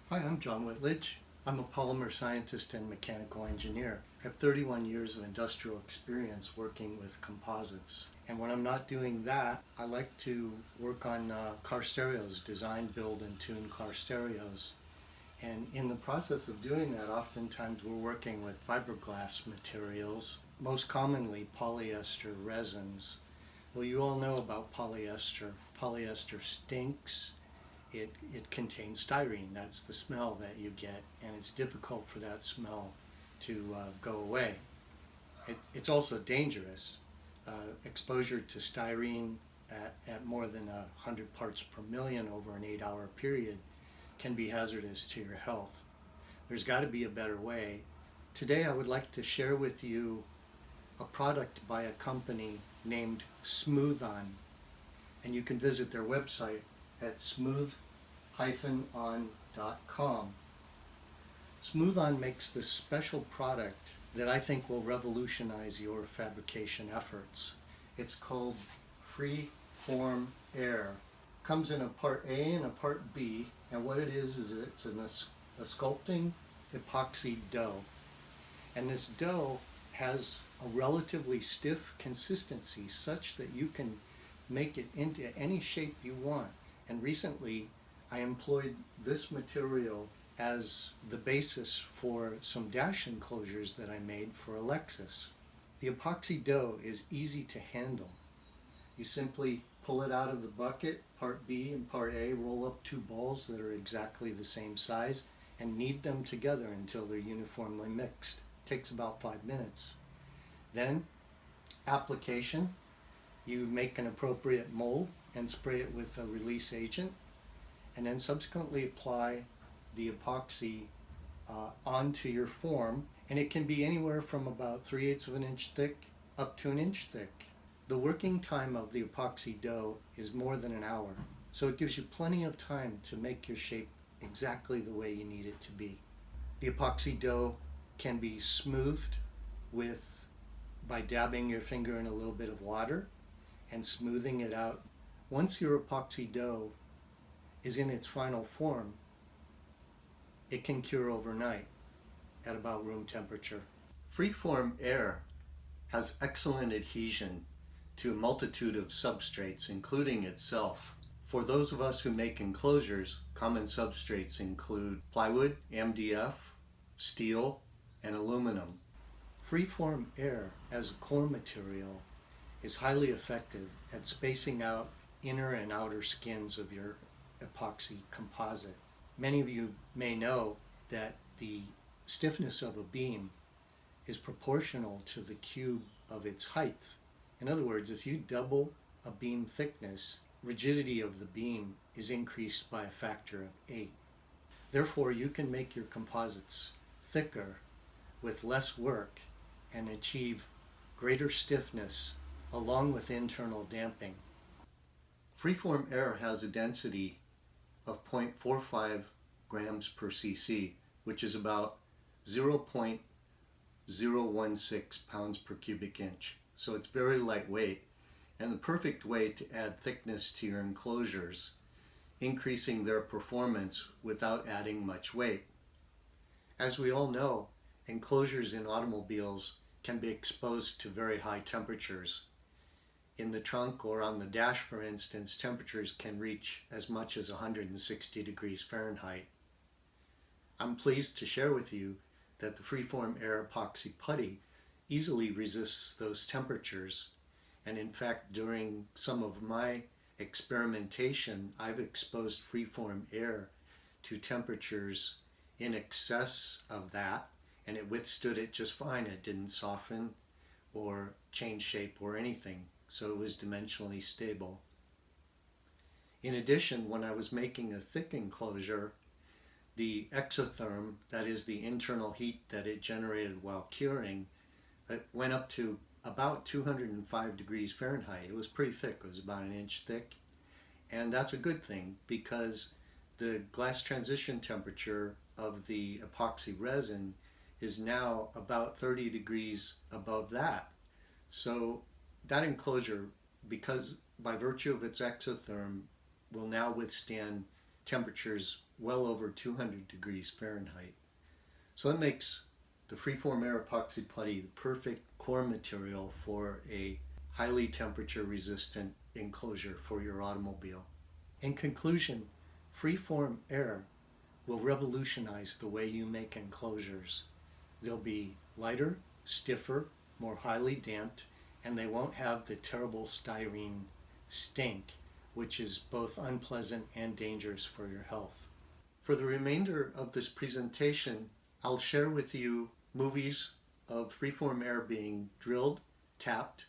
Hi, I'm John Whitledge. I'm a polymer scientist and mechanical engineer. I have 31 years of industrial experience working with composites. And when I'm not doing that, I like to work on car stereos, design, build, and tune car stereos. And in the process of doing that, oftentimes we're working with fiberglass materials, most commonly polyester resins. Well, you all know about polyester. Polyester stinks. It contains styrene. That's the smell that you get, and it's difficult for that smell to go away. It's also dangerous. Exposure to styrene at more than 100 parts per million over an 8-hour period can be hazardous to your health. There's got to be a better way. Today I would like to share with you a product by a company named Smooth-On, and you can visit their website at smooth-on.com. Smooth-On makes this special product that I think will revolutionize your fabrication efforts. It's called Free Form Air. Comes in a part A and a part B, and what it is it's a sculpting epoxy dough. And this dough has a relatively stiff consistency such that you can make it into any shape you want. And recently I employed this material as the basis for some dash enclosures that I made for a Lexus. The epoxy dough is easy to handle. You simply pull it out of the bucket, part B and part A, roll up two balls that are exactly the same size, and knead them together until they're uniformly mixed. It takes about 5 minutes. Then, application. You make an appropriate mold and spray it with a release agent, and then subsequently apply the epoxy onto your form, and it can be anywhere from about 3/8 of an inch thick up to an inch thick. The working time of the epoxy dough is more than an hour, so it gives you plenty of time to make your shape exactly the way you need it to be. The epoxy dough can be smoothed by dabbing your finger in a little bit of water and smoothing it out. Once your epoxy dough is in its final form, it can cure overnight at about room temperature. Freeform Air has excellent adhesion to a multitude of substrates, including itself. For those of us who make enclosures, common substrates include plywood, MDF, steel, and aluminum. Freeform Air as a core material is highly effective at spacing out inner and outer skins of your epoxy composite. Many of you may know that the stiffness of a beam is proportional to the cube of its height. In other words, if you double a beam thickness, rigidity of the beam is increased by a factor of 8. Therefore, you can make your composites thicker with less work and achieve greater stiffness along with internal damping. Freeform Air has a density of 0.45 grams per cc, which is about 0.016 pounds per cubic inch. So it's very lightweight and the perfect way to add thickness to your enclosures, increasing their performance without adding much weight. As we all know, enclosures in automobiles can be exposed to very high temperatures. In the trunk or on the dash, for instance, temperatures can reach as much as 160 degrees Fahrenheit. I'm pleased to share with you that the Freeform Air epoxy putty easily resists those temperatures, and in fact during some of my experimentation I've exposed Freeform Air to temperatures in excess of that, and it withstood it just fine. It didn't soften or change shape or anything, so it was dimensionally stable. In addition, when I was making a thick enclosure, the exotherm, that is the internal heat that it generated while curing, it went up to about 205 degrees Fahrenheit. It was pretty thick. It was about an inch thick, and that's a good thing because the glass transition temperature of the epoxy resin is now about 30 degrees above that. So that enclosure, because by virtue of its exotherm, will now withstand temperatures well over 200 degrees Fahrenheit. So that makes the freeform air epoxy putty the perfect core material for a highly temperature resistant enclosure for your automobile. In conclusion, freeform air will revolutionize the way you make enclosures. They'll be lighter, stiffer, more highly damped, and they won't have the terrible styrene stink, which is both unpleasant and dangerous for your health. For the remainder of this presentation, I'll share with you movies of freeform air being drilled, tapped,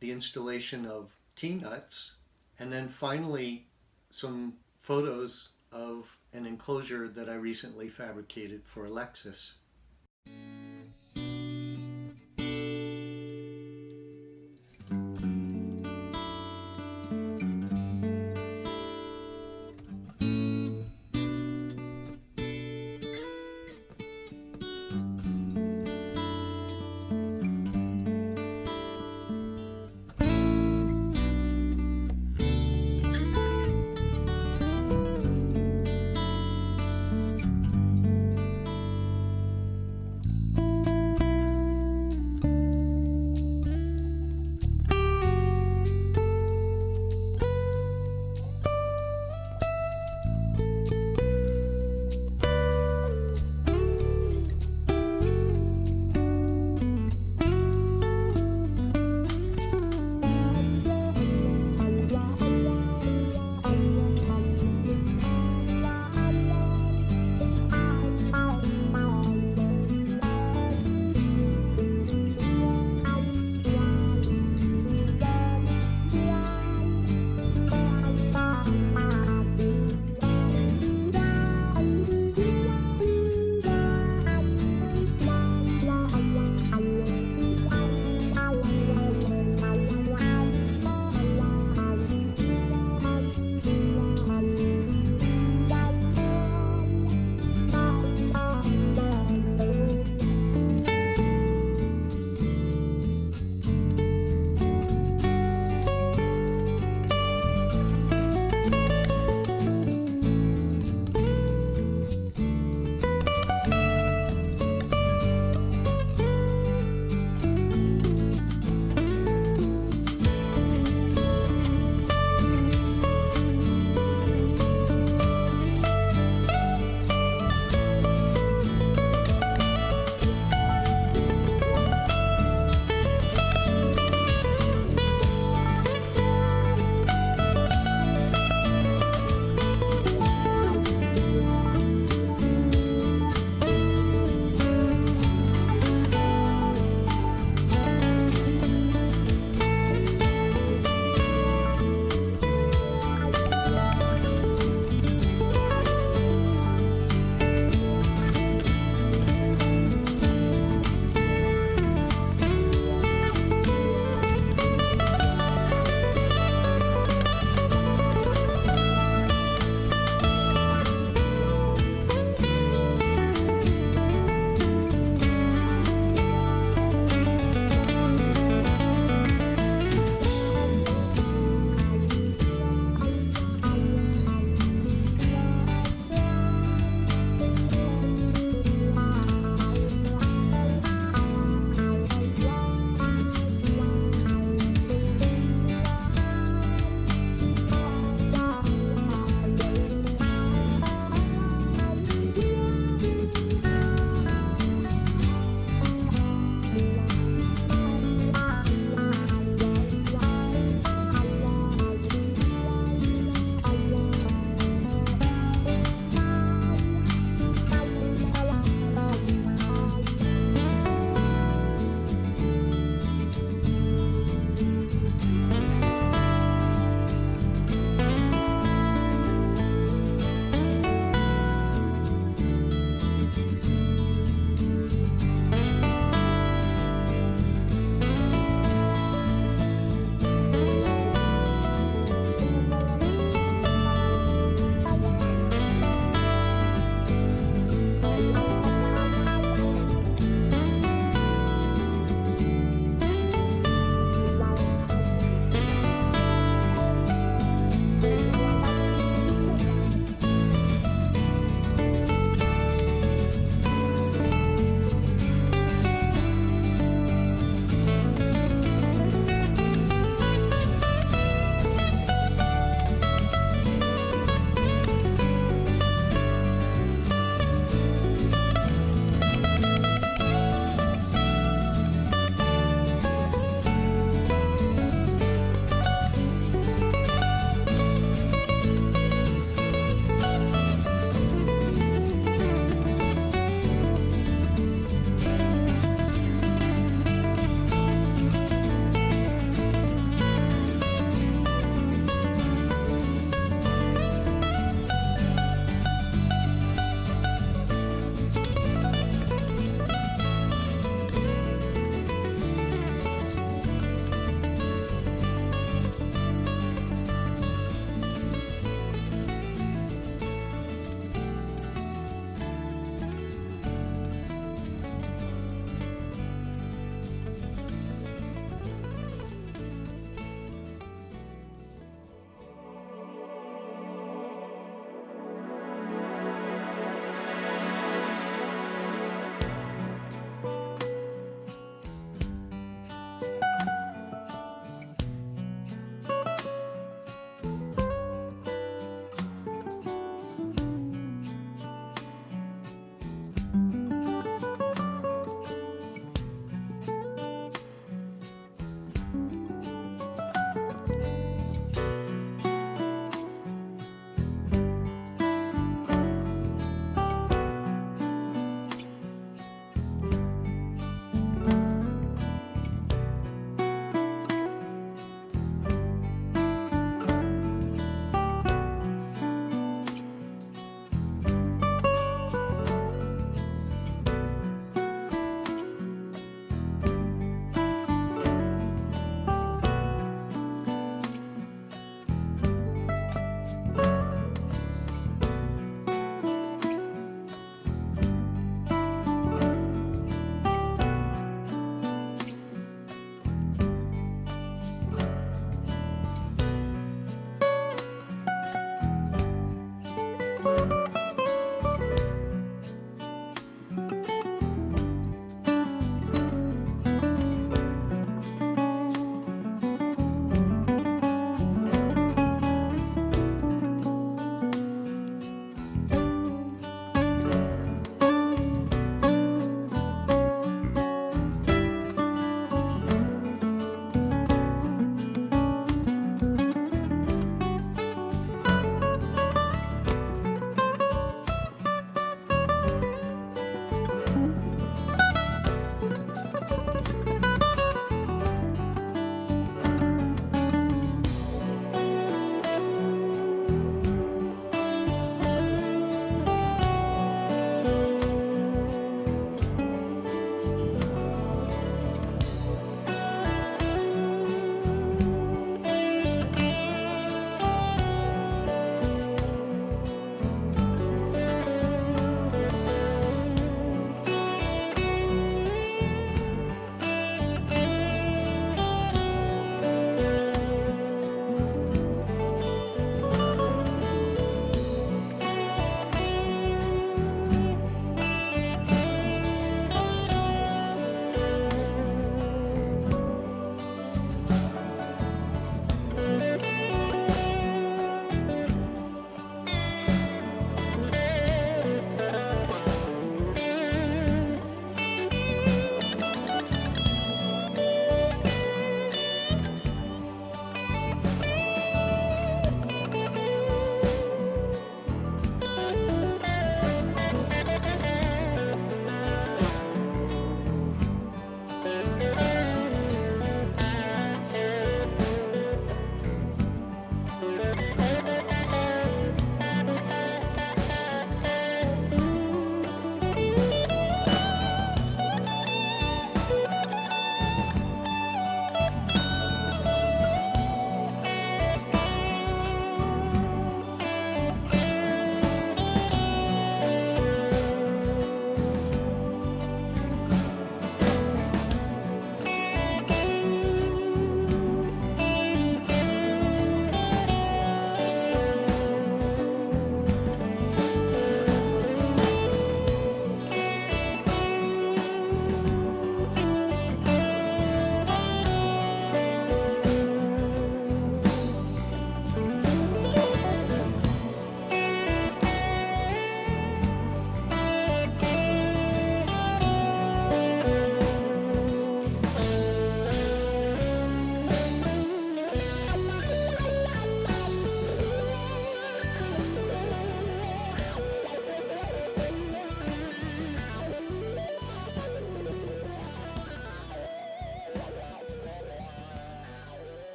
the installation of T-nuts, and then finally some photos of an enclosure that I recently fabricated for a Lexus.